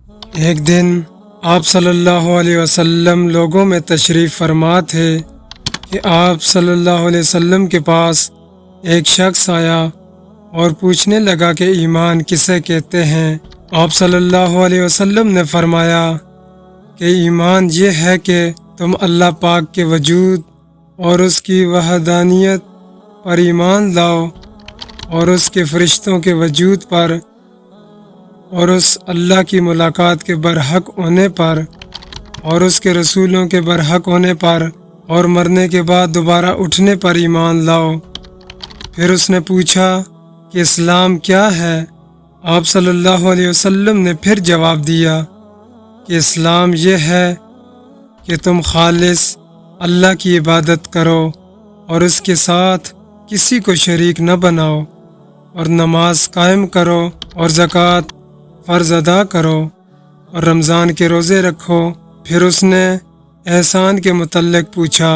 ایک دن آپ صلی اللہ علیہ وسلم لوگوں میں تشریف فرما تھے کہ آپ صلی اللہ علیہ وسلم کے پاس ایک شخص آیا اور پوچھنے لگا کہ ایمان کسے کہتے ہیں۔ آپ صلی اللہ علیہ وسلم نے فرمایا کہ ایمان یہ ہے کہ تم اللہ پاک کے وجود اور اس کی وحدانیت پر ایمان لاؤ اور اس کے فرشتوں کے وجود پر اور اس اللہ کی ملاقات کے برحق ہونے پر اور اس کے رسولوں کے برحق ہونے پر اور مرنے کے بعد دوبارہ اٹھنے پر ایمان لاؤ۔ پھر اس نے پوچھا کہ اسلام کیا ہے؟ آپ صلی اللہ علیہ وسلم نے پھر جواب دیا کہ اسلام یہ ہے کہ تم خالص اللہ کی عبادت کرو اور اس کے ساتھ کسی کو شریک نہ بناؤ، اور نماز قائم کرو اور زکوٰۃ فرض ادا کرو اور رمضان کے روزے رکھو۔ پھر اس نے احسان کے متعلق پوچھا۔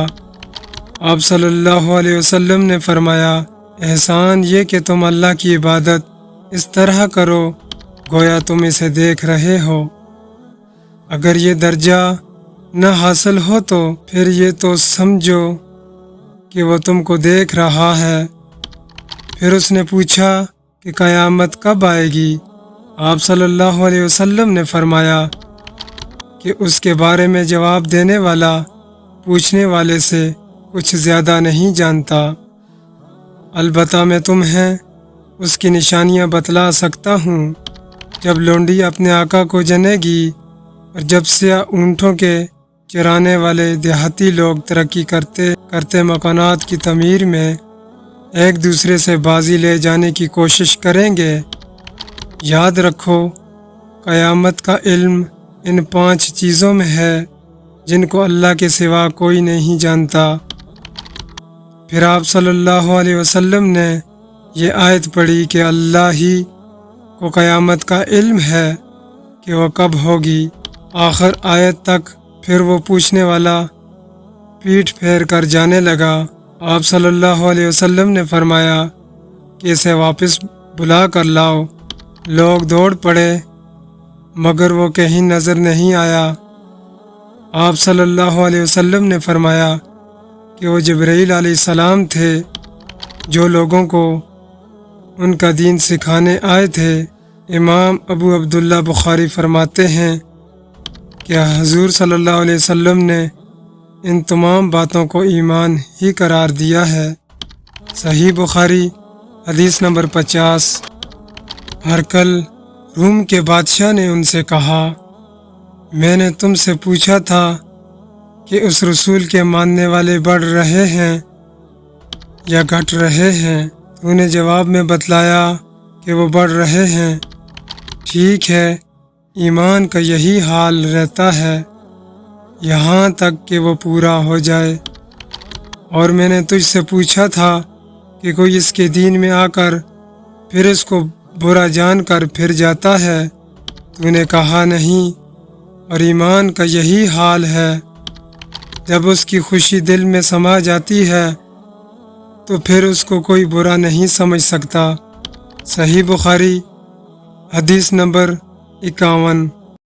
آپ صلی اللہ علیہ وسلم نے فرمایا، احسان یہ کہ تم اللہ کی عبادت اس طرح کرو گویا تم اسے دیکھ رہے ہو۔ اگر یہ درجہ نہ حاصل ہو تو پھر یہ تو سمجھو کہ وہ تم کو دیکھ رہا ہے۔ پھر اس نے پوچھا کہ قیامت کب آئے گی؟ آپ صلی اللہ علیہ وسلم نے فرمایا کہ اس کے بارے میں جواب دینے والا پوچھنے والے سے کچھ زیادہ نہیں جانتا، البتہ میں تمہیں اس کی نشانیاں بتلا سکتا ہوں۔ جب لونڈی اپنے آقا کو جنے گی اور جب سیاہ اونٹوں کے چرانے والے دیہاتی لوگ ترقی کرتے مکانات کی تعمیر میں ایک دوسرے سے بازی لے جانے کی کوشش کریں گے، یاد رکھو قیامت کا علم ان 5 چیزوں میں ہے جن کو اللہ کے سوا کوئی نہیں جانتا۔ پھر آپ صلی اللہ علیہ وسلم نے یہ آیت پڑھی کہ اللہ ہی کو قیامت کا علم ہے کہ وہ کب ہوگی، آخر آیت تک۔ پھر وہ پوچھنے والا پیٹھ پھیر کر جانے لگا۔ آپ صلی اللہ علیہ وسلم نے فرمایا کہ اسے واپس بلا کر لاؤ۔ لوگ دوڑ پڑے مگر وہ کہیں نظر نہیں آیا۔ آپ صلی اللہ علیہ وسلم نے فرمایا کہ وہ جبرائیل علیہ السلام تھے جو لوگوں کو ان کا دین سکھانے آئے تھے۔ امام ابو عبداللہ بخاری فرماتے ہیں کہ حضور صلی اللہ علیہ وسلم نے ان تمام باتوں کو ایمان ہی قرار دیا ہے۔ صحیح بخاری حدیث نمبر 50۔ ہرقل روم کے بادشاہ نے ان سے کہا، میں نے تم سے پوچھا تھا کہ اس رسول کے ماننے والے بڑھ رہے ہیں یا گھٹ رہے ہیں؟ تو نے جواب میں بتلایا کہ وہ بڑھ رہے ہیں۔ ٹھیک ہے، ایمان کا یہی حال رہتا ہے یہاں تک کہ وہ پورا ہو جائے۔ اور میں نے تجھ سے پوچھا تھا کہ کوئی اس کے دین میں آ کر پھر اس کو برا جان کر پھر جاتا ہے؟ تو نے کہا نہیں۔ اور ایمان کا یہی حال ہے، جب اس کی خوشی دل میں سما جاتی ہے تو پھر اس کو کوئی برا نہیں سمجھ سکتا۔ صحیح بخاری حدیث نمبر 51۔